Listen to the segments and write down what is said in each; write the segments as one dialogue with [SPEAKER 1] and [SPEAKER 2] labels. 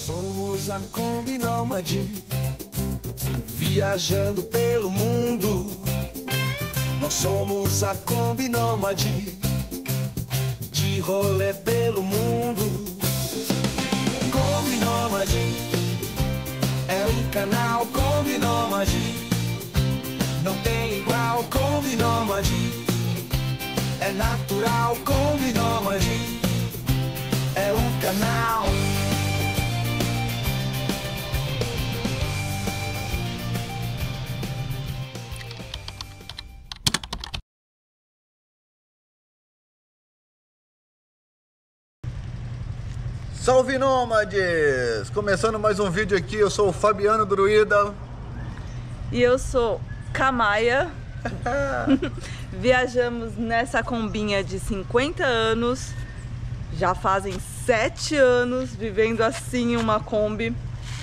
[SPEAKER 1] Somos a Kombi Nômade, viajando pelo mundo. Nós somos a Kombi Nômade, de rolê pelo mundo. Kombi Nômade é o canal Kombi Nômade, não tem igual. Kombi Nômade é natural. Kombi Nômade é o canal.
[SPEAKER 2] Salve Nômades! Começando mais um vídeo aqui, eu sou o Fabiano Druida.
[SPEAKER 3] E eu sou Kamaia. Viajamos nessa combinha de 50 anos. Já fazem 7 anos vivendo assim uma Kombi.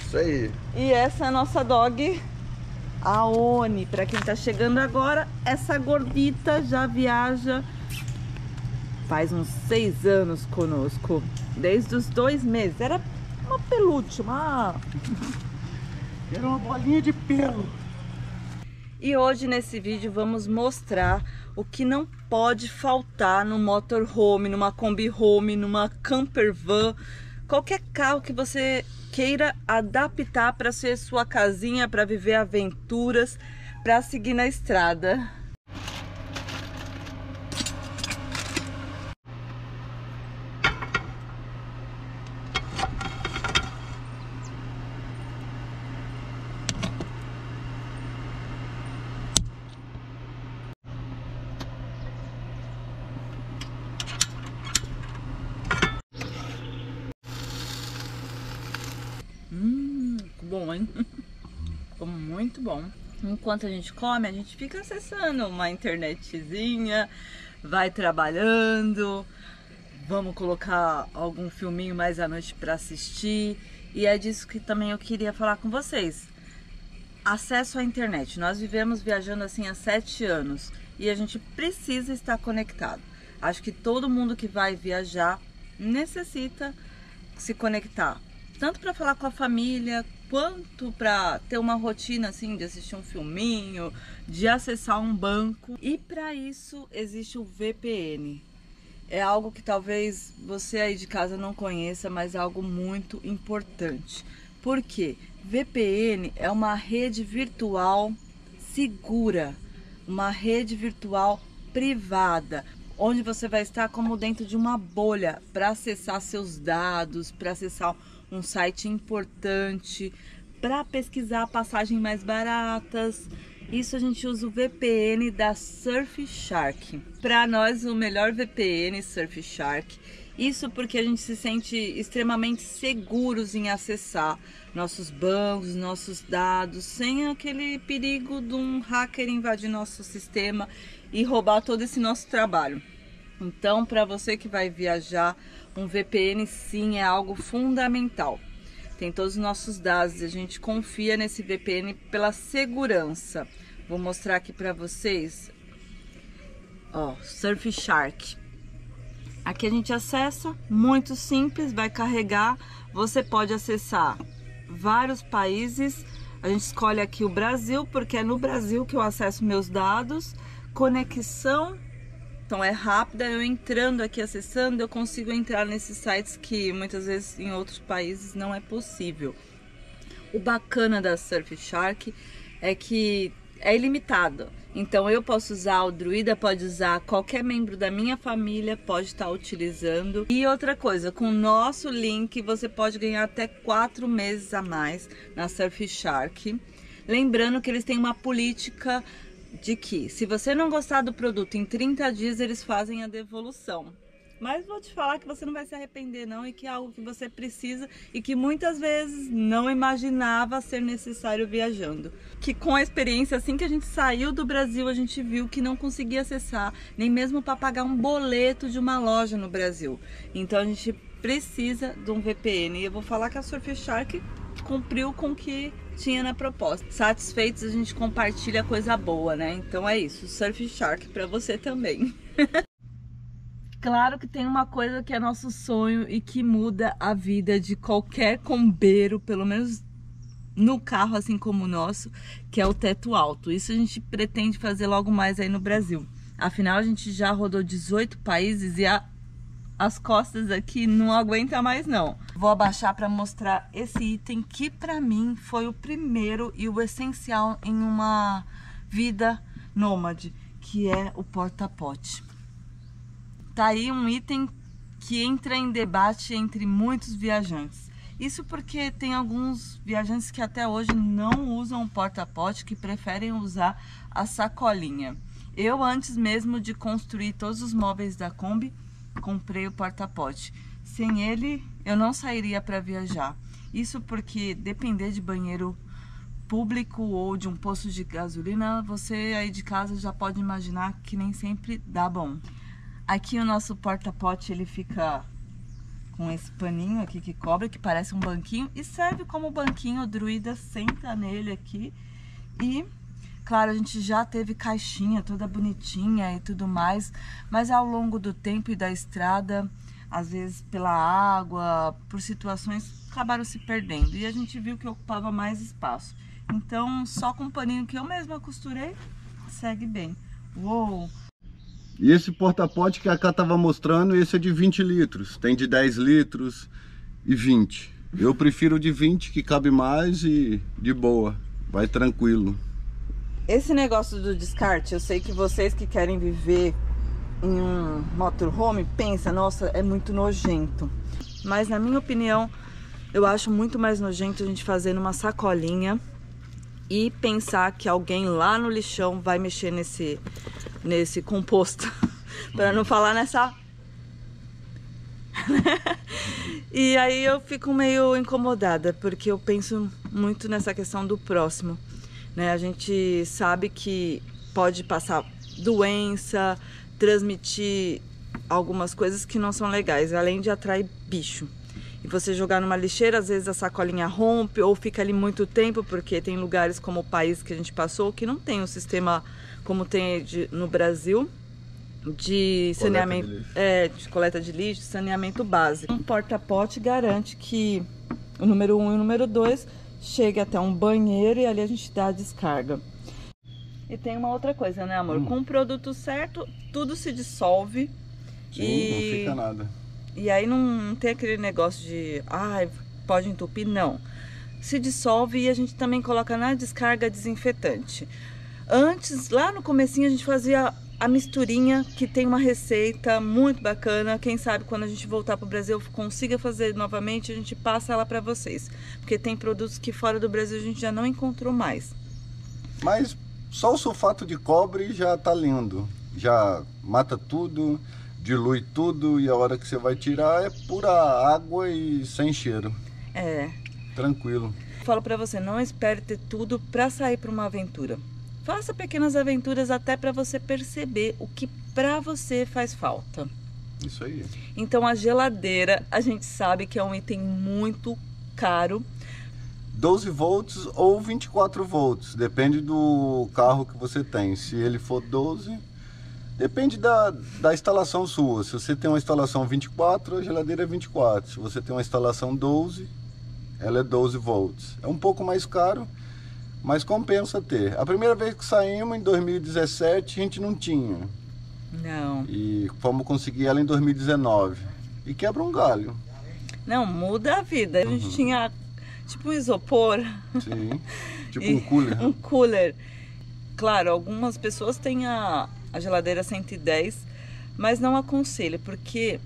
[SPEAKER 2] Isso aí.
[SPEAKER 3] E essa é a nossa dog, a Oni. Pra quem tá chegando agora, essa gordita já viaja faz uns 6 anos conosco. Desde os 2 meses. Era uma pelúcia,
[SPEAKER 2] Era uma bolinha de pelo.
[SPEAKER 3] E hoje nesse vídeo vamos mostrar o que não pode faltar no motorhome, numa Kombi Home, numa camper van, qualquer carro que você queira adaptar para ser sua casinha, para viver aventuras, para seguir na estrada. Bom, hein? Ficou muito bom. Enquanto a gente come, a gente fica acessando uma internetzinha, vai trabalhando, vamos colocar algum filminho mais à noite para assistir. E é disso que também eu queria falar com vocês. Acesso à internet. Nós vivemos viajando assim há 7 anos e a gente precisa estar conectado. Acho que todo mundo que vai viajar necessita se conectar, tanto para falar com a família, quanto para ter uma rotina assim de assistir um filminho, de acessar um banco. E para isso existe o VPN. É algo que talvez você aí de casa não conheça, mas é algo muito importante. Por quê? VPN é uma rede virtual segura, uma rede virtual privada, onde você vai estar como dentro de uma bolha para acessar seus dados, para acessar um site importante, para pesquisar passagens mais baratas. Isso a gente usa o VPN da Surfshark. Para nós o melhor VPN, Surfshark. Isso porque a gente se sente extremamente seguros em acessar nossos bancos, nossos dados, sem aquele perigo de um hacker invadir nosso sistema e roubar todo esse nosso trabalho. Então, para você que vai viajar, um VPN sim é algo fundamental. Tem todos os nossos dados, a gente confia nesse VPN pela segurança. Vou mostrar aqui para vocês. Ó, Surfshark. Aqui a gente acessa, muito simples, vai carregar. Você pode acessar vários países. A gente escolhe aqui o Brasil, porque é no Brasil que eu acesso meus dados. Conexão. Então é rápida, eu entrando aqui, acessando, eu consigo entrar nesses sites que muitas vezes em outros países não é possível. O bacana da Surfshark é que é ilimitado. Então eu posso usar, o Druida pode usar, qualquer membro da minha família pode estar utilizando. E outra coisa, com o nosso link você pode ganhar até 4 meses a mais na Surfshark. Lembrando que eles têm uma política de que se você não gostar do produto em 30 dias eles fazem a devolução. Mas vou te falar que você não vai se arrepender não, e que é algo que você precisa e que muitas vezes não imaginava ser necessário viajando. Que com a experiência, assim que a gente saiu do Brasil, a gente viu que não conseguia acessar, nem mesmo para pagar um boleto de uma loja no Brasil. Então a gente precisa de um VPN. E eu vou falar que a Surfshark cumpriu com o que tinha na proposta. Satisfeitos, a gente compartilha coisa boa, né? Então é isso, Surfshark para você também. Claro que tem uma coisa que é nosso sonho e que muda a vida de qualquer combeiro, pelo menos no carro assim como o nosso, que é o teto alto. Isso a gente pretende fazer logo mais aí no Brasil. Afinal, a gente já rodou 18 países e as costas aqui não aguenta mais não. Vou abaixar para mostrar esse item que para mim foi o primeiro e o essencial em uma vida nômade, que é o porta-pote. Tá aí um item que entra em debate entre muitos viajantes. Isso porque tem alguns viajantes que até hoje não usam o porta-pote, que preferem usar a sacolinha. Eu, antes mesmo de construir todos os móveis da Kombi, comprei o porta-pote. Sem ele, eu não sairia para viajar. Isso porque depender de banheiro público ou de um posto de gasolina, você aí de casa já pode imaginar que nem sempre dá bom. Aqui o nosso porta-pote, ele fica com esse paninho aqui que cobre, que parece um banquinho e serve como banquinho. O Druida senta nele aqui e, claro, a gente já teve caixinha toda bonitinha e tudo mais, mas ao longo do tempo e da estrada, às vezes pela água, por situações, acabaram se perdendo e a gente viu que ocupava mais espaço. Então, só com o paninho que eu mesma costurei, segue bem. Uou!
[SPEAKER 2] E esse porta-pote que a Cá tava mostrando, esse é de 20 litros. Tem de 10 litros e 20. Eu prefiro o de 20, que cabe mais e de boa. Vai tranquilo.
[SPEAKER 3] Esse negócio do descarte, eu sei que vocês que querem viver em um motorhome, pensa, nossa, é muito nojento. Mas na minha opinião, eu acho muito mais nojento a gente fazer numa sacolinha e pensar que alguém lá no lixão vai mexer nesse composto, para não falar nessa... E aí eu fico meio incomodada, porque eu penso muito nessa questão do próximo, né? A gente sabe que pode passar doença, transmitir algumas coisas que não são legais, além de atrair bicho. E você jogar numa lixeira, às vezes a sacolinha rompe ou fica ali muito tempo, porque tem lugares como o país que a gente passou que não tem um sistema como tem no Brasil, de saneamento, de coleta de lixo, saneamento básico. Um porta-pote garante que o número 1 e o número 2 chegue até um banheiro e ali a gente dá a descarga. E tem uma outra coisa, né, amor? Com o produto certo, tudo se dissolve.
[SPEAKER 2] Sim, não fica nada.
[SPEAKER 3] E aí não tem aquele negócio de, pode entupir, não. Se dissolve e a gente também coloca na descarga desinfetante. Antes, lá no comecinho, a gente fazia a misturinha, que tem uma receita muito bacana. Quem sabe quando a gente voltar para o Brasil consiga fazer novamente, a gente passa ela para vocês. Porque tem produtos que fora do Brasil a gente já não encontrou mais.
[SPEAKER 2] Mas só o sulfato de cobre já tá lindo. Já mata tudo, dilui tudo e a hora que você vai tirar é pura água e sem cheiro.
[SPEAKER 3] É.
[SPEAKER 2] Tranquilo.
[SPEAKER 3] Falo para você, não espere ter tudo para sair para uma aventura. Faça pequenas aventuras até para você perceber o que para você faz falta.
[SPEAKER 2] Isso aí.
[SPEAKER 3] Então a geladeira, a gente sabe que é um item muito caro.
[SPEAKER 2] 12 volts ou 24 volts, depende do carro que você tem. Se ele for 12, depende da instalação sua. Se você tem uma instalação 24, a geladeira é 24. Se você tem uma instalação 12, ela é 12 volts. É um pouco mais caro, mas compensa ter. A primeira vez que saímos, em 2017, a gente não tinha.
[SPEAKER 3] Não.
[SPEAKER 2] E fomos conseguir ela em 2019. E quebra um galho.
[SPEAKER 3] Não, muda a vida. A gente tinha tipo um isopor.
[SPEAKER 2] Sim, tipo um cooler.
[SPEAKER 3] Um cooler. Claro, algumas pessoas têm a geladeira 110, mas não aconselho, porque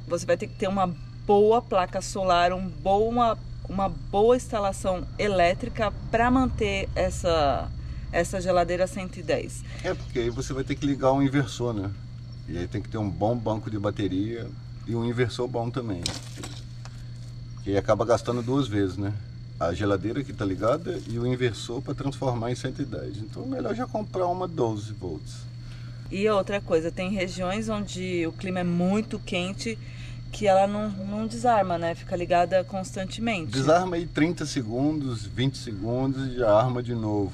[SPEAKER 3] você vai ter que ter uma boa placa solar, uma boa instalação elétrica para manter essa geladeira 110.
[SPEAKER 2] É, porque aí você vai ter que ligar um inversor, né? E aí tem que ter um bom banco de bateria e um inversor bom também. Que acaba gastando duas vezes, né? A geladeira que tá ligada e o inversor para transformar em 110. Então é melhor já comprar uma 12 volts.
[SPEAKER 3] E outra coisa, tem regiões onde o clima é muito quente, que ela não desarma, né? Fica ligada constantemente.
[SPEAKER 2] Desarma aí 30 segundos, 20 segundos e já arma de novo.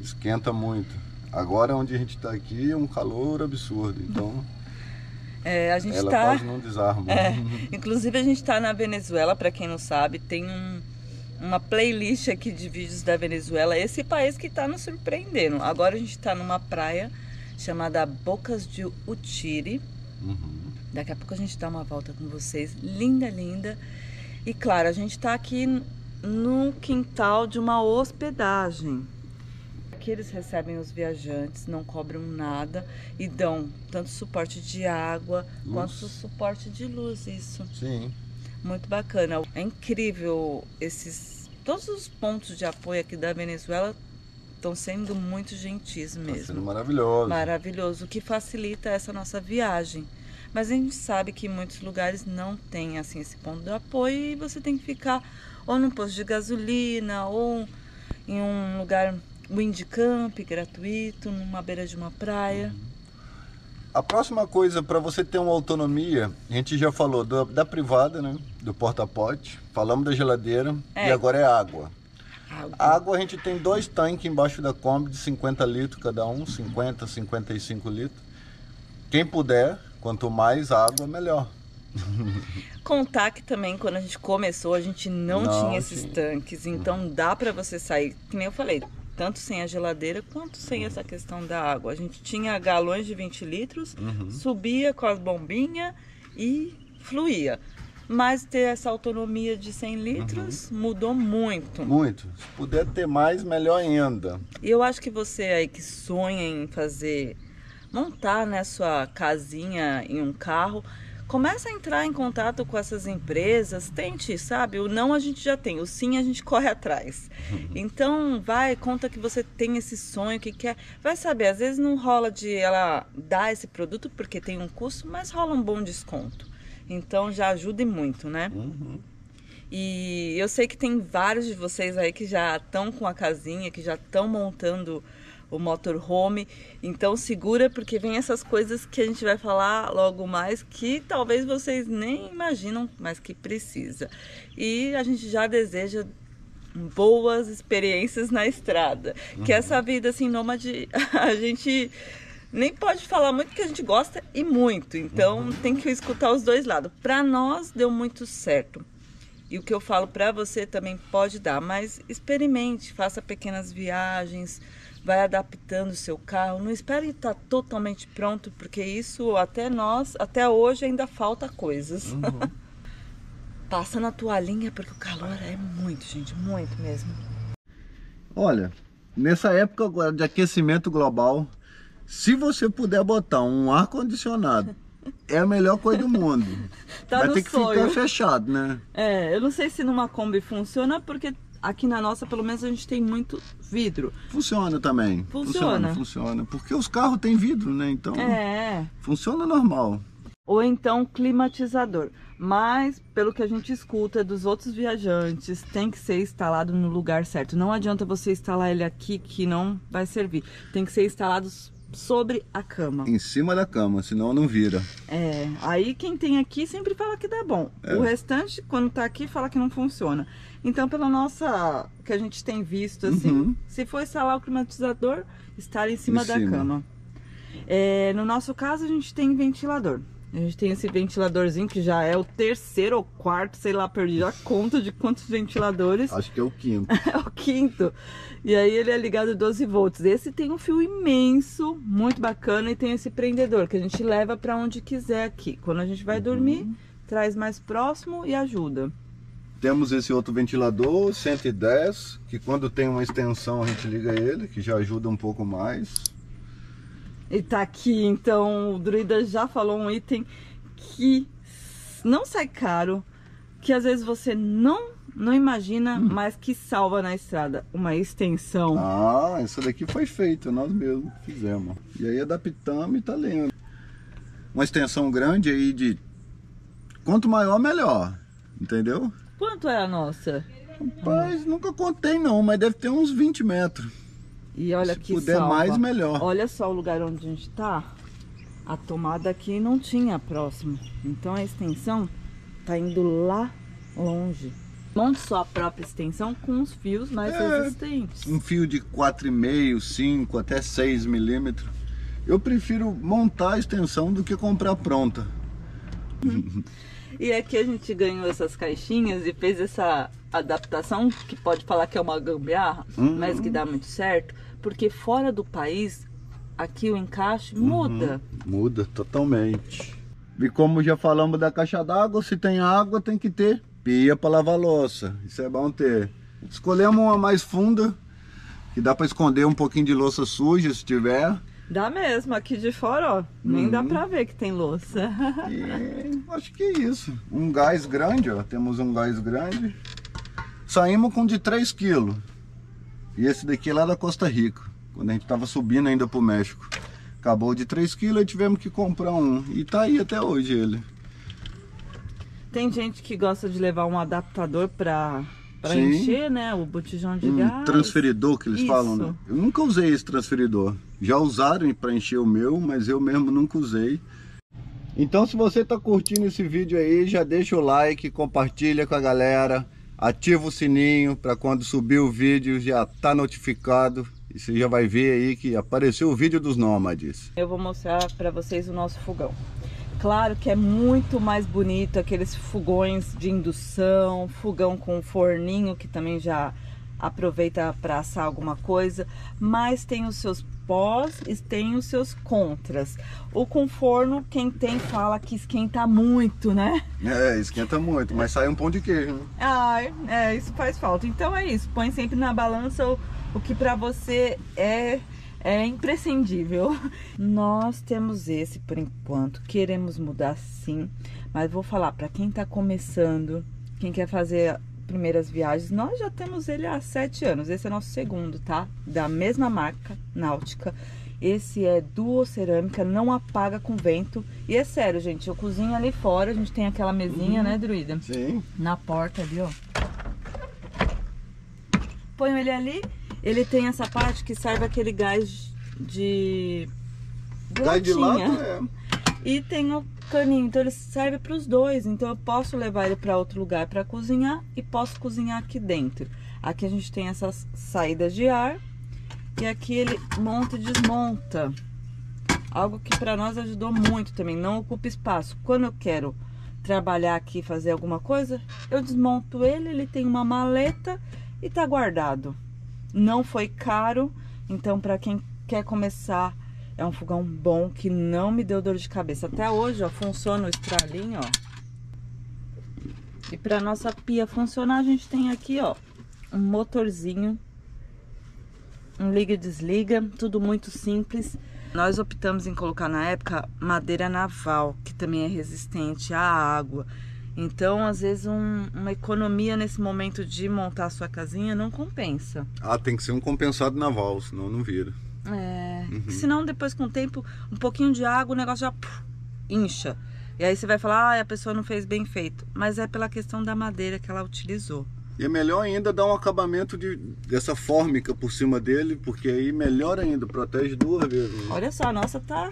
[SPEAKER 2] Esquenta muito. Agora onde a gente está aqui é um calor absurdo, então...
[SPEAKER 3] A gente
[SPEAKER 2] ela
[SPEAKER 3] tá...
[SPEAKER 2] quase não desarma.
[SPEAKER 3] Inclusive a gente tá na Venezuela, para quem não sabe, tem uma playlist aqui de vídeos da Venezuela, esse país que tá nos surpreendendo. Agora a gente tá numa praia chamada Bocas de Utiri. Daqui a pouco a gente dá uma volta com vocês, linda, linda. E claro, a gente tá aqui no quintal de uma hospedagem. Aqui eles recebem os viajantes, não cobram nada e dão tanto suporte de água quanto suporte de luz, isso.
[SPEAKER 2] Sim.
[SPEAKER 3] Muito bacana. É incrível todos os pontos de apoio aqui da Venezuela estão sendo muito gentis mesmo.
[SPEAKER 2] Está sendo maravilhoso.
[SPEAKER 3] Maravilhoso, o que facilita essa nossa viagem. Mas a gente sabe que em muitos lugares não tem assim esse ponto de apoio e você tem que ficar ou num posto de gasolina ou em um lugar windcamp gratuito, numa beira de uma praia.
[SPEAKER 2] A próxima coisa, para você ter uma autonomia, a gente já falou da privada, né? Do porta-pote, falamos da geladeira e agora é água. A água a gente tem 2 tanques embaixo da Kombi de 50 litros cada um, 50, 55 litros. Quem puder, quanto mais água, melhor.
[SPEAKER 3] Contar que também quando a gente começou, a gente não tinha esses tanques, então dá para você sair, que nem eu falei, tanto sem a geladeira quanto sem essa questão da água. A gente tinha galões de 20 litros, subia com as bombinhas e fluía. Mas ter essa autonomia de 100 litros mudou muito.
[SPEAKER 2] Muito. Se puder ter mais, melhor ainda.
[SPEAKER 3] E eu acho que você aí que sonha em montar, né, sua casinha em um carro, começa a entrar em contato com essas empresas, tente, sabe? O não a gente já tem, o sim a gente corre atrás. Então conta que você tem esse sonho, que quer. Vai saber, às vezes não rola de ela dar esse produto porque tem um custo, mas rola um bom desconto. Então já ajuda muito, né? E eu sei que tem vários de vocês aí que já estão com a casinha, que já estão montando o motorhome, então segura porque vem essas coisas que a gente vai falar logo mais que talvez vocês nem imaginam, mas que precisa. E a gente já deseja boas experiências na estrada, que essa vida assim nômade a gente nem pode falar muito que a gente gosta e muito, então tem que escutar os dois lados. Para nós deu muito certo. E o que eu falo para você também pode dar, mas experimente, faça pequenas viagens, vai adaptando o seu carro, não espere estar totalmente pronto, porque isso até hoje ainda falta coisas. Passa na toalhinha, porque o calor é muito, gente, muito mesmo.
[SPEAKER 2] Olha, nessa época agora de aquecimento global, se você puder botar um ar-condicionado, é a melhor coisa do mundo. Vai ter que ficar fechado, né?
[SPEAKER 3] Eu não sei se numa Kombi funciona, porque aqui na nossa, pelo menos, a gente tem muito vidro.
[SPEAKER 2] Funciona também. Funciona. Porque os carros têm vidro, né? Então, funciona normal.
[SPEAKER 3] Ou então climatizador. Mas, pelo que a gente escuta dos outros viajantes, tem que ser instalado no lugar certo. Não adianta você instalar ele aqui que não vai servir. Tem que ser instalado sobre a cama.
[SPEAKER 2] Em cima da cama, senão não vira.
[SPEAKER 3] Aí quem tem aqui sempre fala que dá bom. O restante, quando tá aqui, fala que não funciona. Então, pela nossa, que a gente tem visto, assim, se for instalar o climatizador, estar em cima da cama. No nosso caso, a gente tem ventilador. A gente tem esse ventiladorzinho que já é o 3º ou 4º, sei lá, perdi a conta de quantos ventiladores.
[SPEAKER 2] Acho que é o 5º.
[SPEAKER 3] É o 5º. E aí ele é ligado 12 volts. Esse tem um fio imenso, muito bacana, e tem esse prendedor que a gente leva para onde quiser aqui. Quando a gente vai dormir, traz mais próximo e ajuda.
[SPEAKER 2] Temos esse outro ventilador, 110, que quando tem uma extensão a gente liga ele, que já ajuda um pouco mais.
[SPEAKER 3] E tá aqui, então, o Druida já falou um item que não sai caro, que às vezes você não imagina, mas que salva na estrada. Uma extensão.
[SPEAKER 2] Essa daqui foi feita, nós mesmos fizemos. E aí adaptamos e tá lendo. Uma extensão grande aí de... Quanto maior, melhor. Entendeu?
[SPEAKER 3] Quanto é a nossa?
[SPEAKER 2] Rapaz, nunca contei não, mas deve ter uns 20 metros.
[SPEAKER 3] E olha que salva.
[SPEAKER 2] Se puder mais, melhor.
[SPEAKER 3] Olha só o lugar onde a gente tá. A tomada aqui não tinha próximo. Então a extensão tá indo lá longe. Monte só a própria extensão com os fios mais resistentes.
[SPEAKER 2] Um fio de 4,5, 5 até 6 milímetros. Eu prefiro montar a extensão do que comprar pronta.
[SPEAKER 3] E aqui a gente ganhou essas caixinhas e fez essa adaptação, que pode falar que é uma gambiarra, mas que dá muito certo, porque fora do país, aqui o encaixe muda.
[SPEAKER 2] Muda totalmente. E como já falamos da caixa d'água, se tem água tem que ter pia para lavar louça. Isso é bom ter. Escolhemos uma mais funda, que dá para esconder um pouquinho de louça suja se tiver.
[SPEAKER 3] Dá mesmo, aqui de fora, ó, nem dá pra ver que tem louça.
[SPEAKER 2] E acho que é isso. Um gás grande, ó, temos um gás grande. Saímos com de 3 kg. E esse daqui é lá da Costa Rica, quando a gente tava subindo ainda pro México. Acabou de 3 kg e tivemos que comprar um. E tá aí até hoje ele.
[SPEAKER 3] Tem gente que gosta de levar um adaptador pra
[SPEAKER 2] Sim.
[SPEAKER 3] encher, né, o botijão de gás.
[SPEAKER 2] Transferidor que eles falam, né? Eu nunca usei esse transferidor. Já usaram para encher o meu, mas eu mesmo nunca usei. Então, se você tá curtindo esse vídeo aí, já deixa o like, compartilha com a galera, ativa o sininho para quando subir o vídeo já tá notificado. E você já vai ver aí que apareceu o vídeo dos nômades.
[SPEAKER 3] Eu vou mostrar para vocês o nosso fogão. Claro que é muito mais bonito aqueles fogões de indução, fogão com forninho que também já aproveita para assar alguma coisa, mas tem os seus pós e tem os seus contras. O com forno, quem tem fala que esquenta muito, né?
[SPEAKER 2] É, esquenta muito, mas sai um pão de queijo, né?
[SPEAKER 3] Ai, isso faz falta. Então é isso, põe sempre na balança o que para você é imprescindível. Nós temos esse por enquanto, queremos mudar sim, mas vou falar para quem tá começando, quem quer fazer primeiras viagens, nós já temos ele há 7 anos, esse é nosso segundo, tá? Da mesma marca, Náutica. Esse é duocerâmica, não apaga com vento. E é sério, gente, eu cozinho ali fora, a gente tem aquela mesinha, né, Druida?
[SPEAKER 2] Sim.
[SPEAKER 3] Na porta ali, ó. Ponho ele ali. Ele tem essa parte que serve aquele gás de
[SPEAKER 2] Gás de lata, é.
[SPEAKER 3] E tem o caninho, então ele serve para os dois. Então eu posso levar ele para outro lugar para cozinhar e posso cozinhar aqui dentro. Aqui a gente tem essas saídas de ar e aqui ele monta e desmonta. Algo que para nós ajudou muito também, não ocupa espaço. Quando eu quero trabalhar aqui, fazer alguma coisa, eu desmonto ele tem uma maleta e tá guardado. Não foi caro, então para quem quer começar, é um fogão bom que não me deu dor de cabeça. Até hoje, ó, funciona o estralinho, ó. E para nossa pia funcionar, a gente tem aqui, ó, um motorzinho, um liga e desliga, tudo muito simples. Nós optamos em colocar na época madeira naval, que também é resistente à água. Então, às vezes, uma economia nesse momento de montar a sua casinha não compensa.
[SPEAKER 2] Ah, tem que ser um compensado naval, senão não vira.
[SPEAKER 3] Senão depois com o tempo, um pouquinho de água, o negócio já incha. E aí você vai falar, a pessoa não fez bem feito. Mas é pela questão da madeira que ela utilizou.
[SPEAKER 2] E é melhor ainda dar um acabamento dessa fórmica por cima dele, porque aí melhor ainda, protege 2 vezes. Né?
[SPEAKER 3] Olha só, a nossa tá...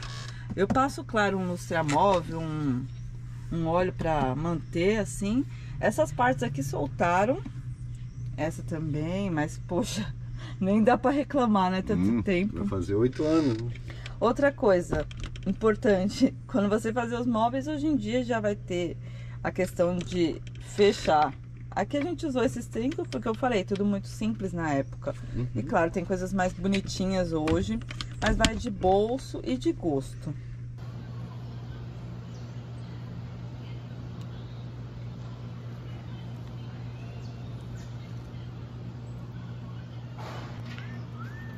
[SPEAKER 3] Eu passo, claro, um lustramóvel, um óleo para manter assim. Essas partes aqui soltaram, essa também, mas poxa, nem dá para reclamar, né? Tanto tempo.
[SPEAKER 2] Vai fazer 8 anos. Né?
[SPEAKER 3] Outra coisa importante, quando você fazer os móveis, hoje em dia já vai ter a questão de fechar. Aqui a gente usou esses trincos porque eu falei, tudo muito simples na época. E claro, tem coisas mais bonitinhas hoje, mas vai de bolso e de gosto.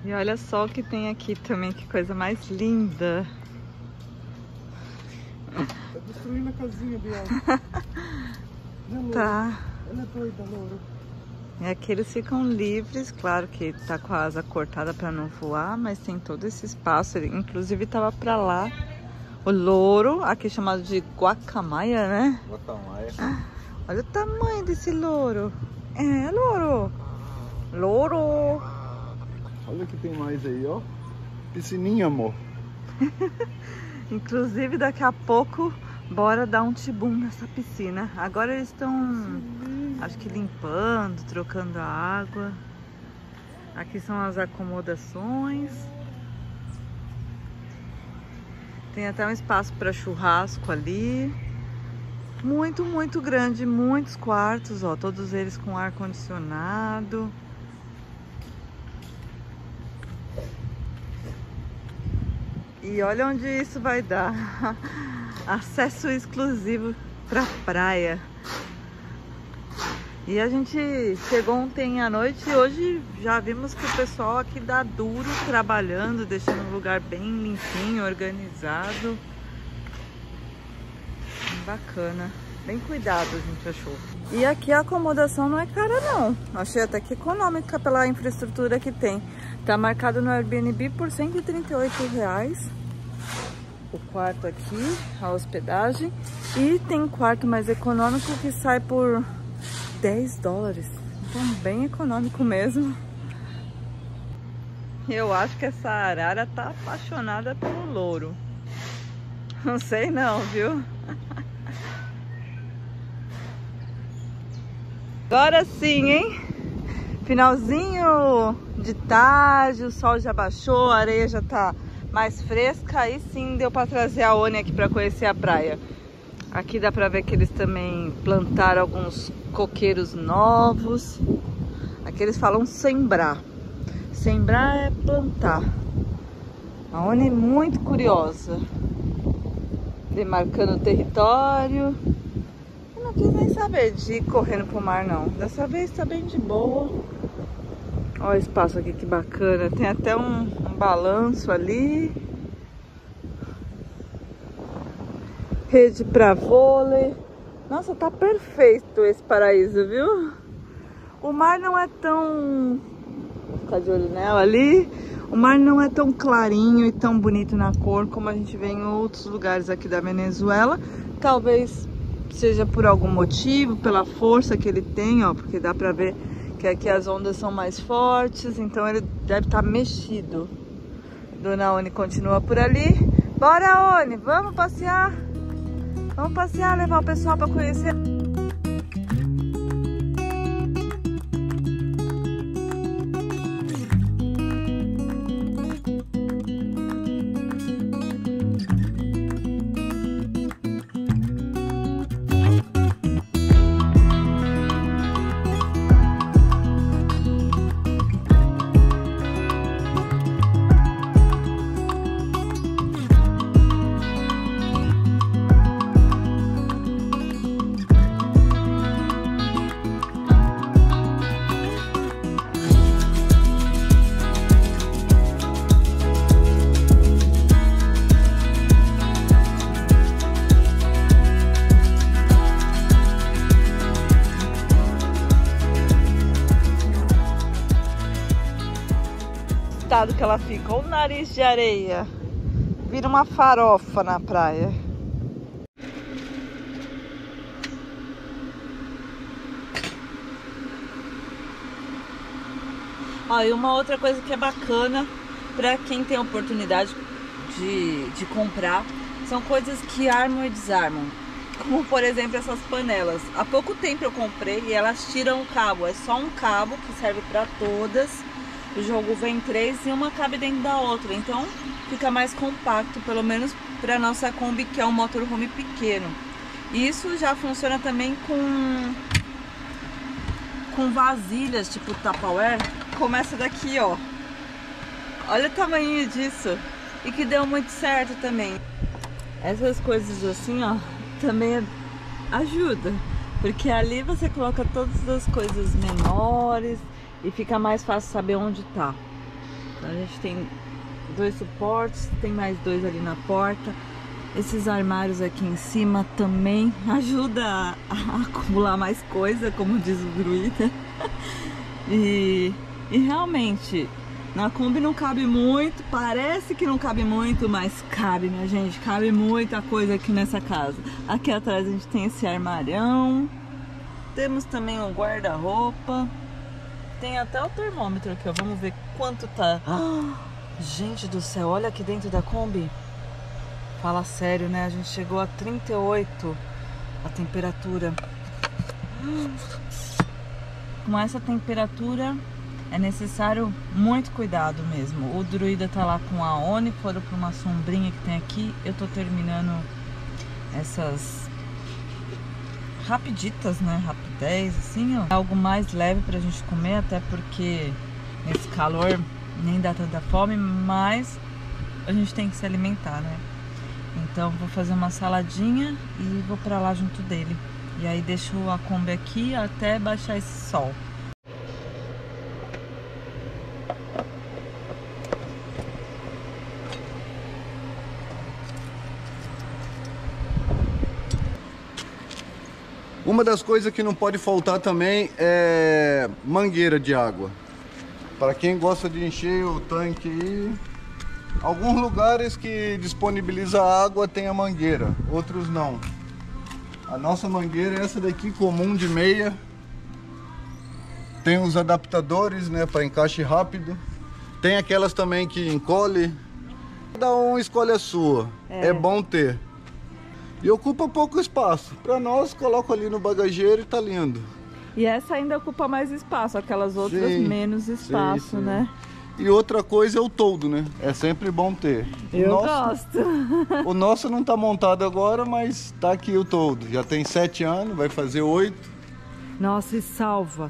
[SPEAKER 3] E olha só o que tem aqui também, que coisa mais linda.
[SPEAKER 2] Tá destruindo a casinha, Biel.
[SPEAKER 3] Tá.
[SPEAKER 2] Ela é doida, Louro.
[SPEAKER 3] E aqui eles ficam livres, claro que tá com a asa cortada para não voar, mas tem todo esse espaço. Ele, inclusive tava para lá o louro, aqui chamado de guacamaia, né?
[SPEAKER 2] Guacamaia.
[SPEAKER 3] Olha o tamanho desse louro. É, louro. Louro.
[SPEAKER 2] Olha o que tem mais aí, ó. Piscininha, amor.
[SPEAKER 3] Inclusive, daqui a pouco, bora dar um tibum nessa piscina. Agora eles estão, acho que limpando, trocando a água. Aqui são as acomodações. Tem até um espaço para churrasco ali. Muito, muito grande, muitos quartos, ó, todos eles com ar condicionado. E olha onde isso vai dar. Acesso exclusivo pra praia. E a gente chegou ontem à noite e hoje já vimos que o pessoal aqui dá duro trabalhando, deixando o lugar bem limpinho, organizado. Bacana. Bem cuidado, a gente achou. E aqui a acomodação não é cara não. Achei até que econômica pela infraestrutura que tem. Tá marcado no Airbnb por R$138. O quarto aqui, a hospedagem. E tem quarto mais econômico que sai por $10. Então bem econômico mesmo. Eu acho que essa arara tá apaixonada pelo louro. Não sei não, viu? Agora sim, hein? Finalzinho de tarde, o sol já baixou, a areia já tá mais fresca. Aí sim deu pra trazer a Oni aqui pra conhecer a praia. Aqui dá pra ver que eles também plantaram alguns coqueiros novos. Aqui eles falam sembrar. Sembrar é plantar. A Oni é muito curiosa. Demarcando o território. Eu não quis nem saber de ir correndo pro mar não. Dessa vez tá bem de boa. Olha o espaço aqui que bacana. Tem até um balanço ali. Rede pra vôlei. Nossa, tá perfeito esse paraíso, viu? O mar não é tão... Ficar de olho nela ali. O mar não é tão clarinho e tão bonito na cor como a gente vê em outros lugares aqui da Venezuela. Talvez seja por algum motivo, pela força que ele tem, ó. Porque dá pra ver que aqui as ondas são mais fortes. Então ele deve estar mexido. Dona Oni continua por ali. Bora, Oni, vamos passear? Vamos passear, levar o pessoal para conhecer. Que ela fica, o nariz de areia vira uma farofa na praia. Ó, e uma outra coisa que é bacana para quem tem oportunidade de comprar são coisas que armam e desarmam, como por exemplo essas panelas. Há pouco tempo eu comprei e elas tiram o cabo, é só um cabo que serve para todas. O jogo vem 3 e uma cabe dentro da outra, então fica mais compacto, pelo menos para nossa Kombi, que é um motorhome pequeno. Isso já funciona também com vasilhas tipo Tupperware, como essa daqui, ó. Olha o tamanho disso, e que deu muito certo também. Essas coisas assim, ó, também ajuda, porque ali você coloca todas as coisas menores e fica mais fácil saber onde tá. Então a gente tem 2 suportes, tem mais 2 ali na porta. Esses armários aqui em cima também ajuda a acumular mais coisa, como diz o druida. E realmente na Kombi não cabe muito, parece que não cabe muito, mas cabe, minha gente, cabe muita coisa aqui nessa casa. Aqui atrás a gente tem esse armarião, temos também um guarda-roupa. Tem até o termômetro aqui, ó. Vamos ver quanto tá. Gente do céu, olha aqui dentro da Kombi. Fala sério, né? A gente chegou a 38 a temperatura. Com essa temperatura é necessário muito cuidado mesmo. O druida tá lá com a Oni, foram para uma sombrinha que tem aqui. Eu tô terminando essas rapiditas, né? Rapidez, assim, ó. Algo mais leve pra gente comer, até porque nesse calor nem dá tanta fome, mas a gente tem que se alimentar, né? Então vou fazer uma saladinha e vou pra lá junto dele. E aí deixo a Kombi aqui até baixar esse sol.
[SPEAKER 2] Uma das coisas que não pode faltar também é mangueira de água. Para quem gosta de encher o tanque aí, alguns lugares que disponibiliza água tem a mangueira, outros não. A nossa mangueira é essa daqui, comum de meia. Tem os adaptadores, né, para encaixe rápido. Tem aquelas também que encolhe. Cada um escolhe a sua. É bom ter. E ocupa pouco espaço. Para nós, coloco ali no bagageiro e tá lindo.
[SPEAKER 3] E essa ainda ocupa mais espaço, aquelas outras menos espaço,
[SPEAKER 2] sim.
[SPEAKER 3] né?
[SPEAKER 2] E outra coisa é o toldo, né? É sempre bom ter.
[SPEAKER 3] Eu gosto.
[SPEAKER 2] O nosso não tá montado agora, mas tá aqui o toldo. Já tem 7 anos, vai fazer 8.
[SPEAKER 3] Nossa, e salva.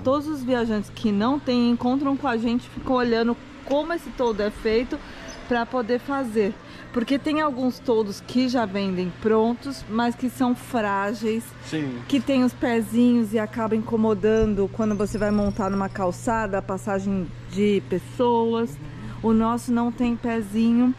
[SPEAKER 3] Todos os viajantes que não têm, encontram com a gente, ficam olhando como esse toldo é feito para poder fazer. Porque tem alguns toldos que já vendem prontos, mas que são frágeis,
[SPEAKER 2] Sim.
[SPEAKER 3] que tem os pezinhos e acaba incomodando quando você vai montar numa calçada, a passagem de pessoas. O nosso não tem pezinho,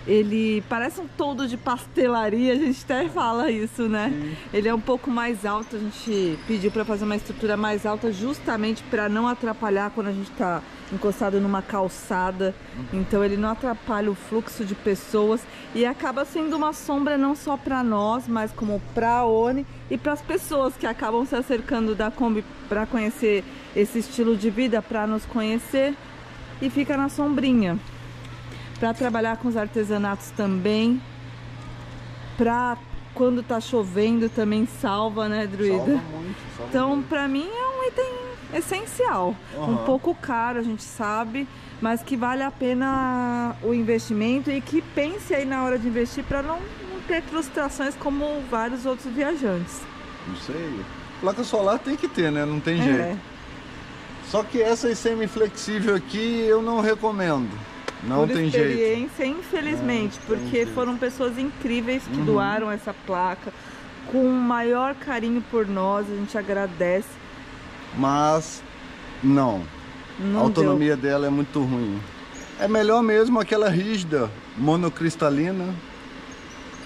[SPEAKER 3] ele parece um toldo de pastelaria, a gente até fala isso, né?
[SPEAKER 2] Sim.
[SPEAKER 3] Ele é um pouco mais alto, a gente pediu para fazer uma estrutura mais alta justamente para não atrapalhar quando a gente está encostado numa calçada. Então ele não atrapalha o fluxo de pessoas e acaba sendo uma sombra não só para nós, mas como para a Oni e para as pessoas que acabam se acercando da Kombi para conhecer esse estilo de vida, para nos conhecer, e fica na sombrinha. Para trabalhar com os artesanatos também, para quando tá chovendo também salva, né, druida?
[SPEAKER 2] Salva muito.
[SPEAKER 3] Então, para mim é um item essencial. Um pouco caro, a gente sabe, mas que vale a pena o investimento e que pense aí na hora de investir para não ter frustrações como vários outros viajantes.
[SPEAKER 2] Isso aí. Placa solar tem que ter, né? Não tem jeito. Só que essa semi-flexível aqui eu não recomendo. Não tem jeito. Por
[SPEAKER 3] experiência, infelizmente, porque foram pessoas incríveis que doaram essa placa com o maior carinho por nós, a gente agradece.
[SPEAKER 2] Mas não a autonomia dela é muito ruim. É melhor mesmo aquela rígida, monocristalina.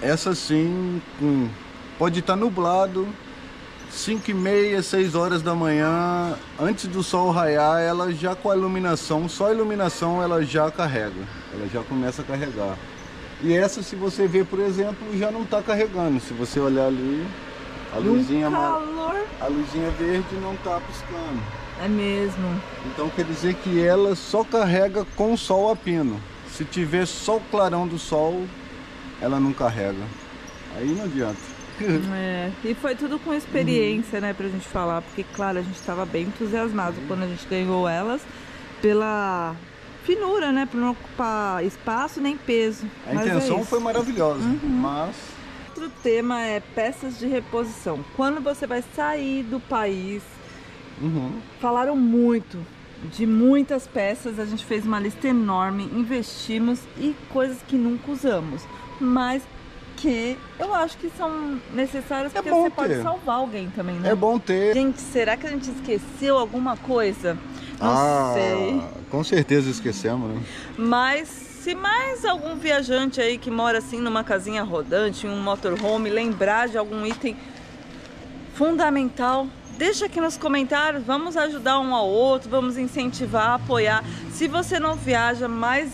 [SPEAKER 2] Essa sim, pode estar nublado, 5h30, 6 horas da manhã, antes do sol raiar, ela já com a iluminação, só a iluminação ela já carrega, ela já começa a carregar. E essa, se você ver, por exemplo, já não está carregando. Se você olhar ali, a luzinha, a luzinha verde não está piscando.
[SPEAKER 3] É mesmo.
[SPEAKER 2] Então quer dizer que ela só carrega com o sol a pino. Se tiver só o clarão do sol, ela não carrega. Aí não adianta.
[SPEAKER 3] E foi tudo com experiência, né, pra gente falar, porque claro, a gente estava bem entusiasmado quando a gente ganhou elas, pela finura, né, pra não ocupar espaço nem peso.
[SPEAKER 2] A intenção foi maravilhosa, mas...
[SPEAKER 3] Outro tema é peças de reposição. Quando você vai sair do país, falaram muito de muitas peças, a gente fez uma lista enorme, investimos e coisas que nunca usamos, mas que eu acho que são necessárias porque você pode salvar alguém também, né?
[SPEAKER 2] É bom ter.
[SPEAKER 3] Gente, será que a gente esqueceu alguma coisa? Não sei.
[SPEAKER 2] Com certeza esquecemos, né?
[SPEAKER 3] Mas se mais algum viajante aí que mora assim numa casinha rodante, em um motorhome, lembrar de algum item fundamental, deixa aqui nos comentários, vamos ajudar um ao outro, vamos incentivar, apoiar. Se você não viaja, mas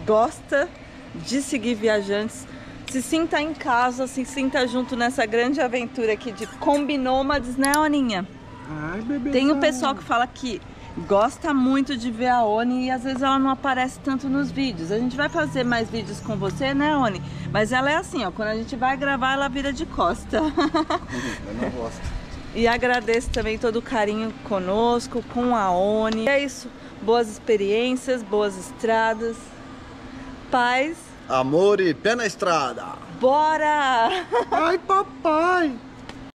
[SPEAKER 3] gosta de seguir viajantes, se sinta em casa, se sinta junto nessa grande aventura aqui de Kombi Nômades, né, Oninha?
[SPEAKER 2] Ai, bebê.
[SPEAKER 3] Tem o pessoal que fala que gosta muito de ver a Oni e às vezes ela não aparece tanto nos vídeos. A gente vai fazer mais vídeos com você, né, Oni? Mas ela é assim, ó, quando a gente vai gravar, ela vira de costa.
[SPEAKER 2] Eu não gosto.
[SPEAKER 3] E agradeço também todo o carinho conosco, com a ONI. É isso, boas experiências, boas estradas, paz,
[SPEAKER 2] amor e pé na estrada.
[SPEAKER 3] bora!
[SPEAKER 2] Ai, papai!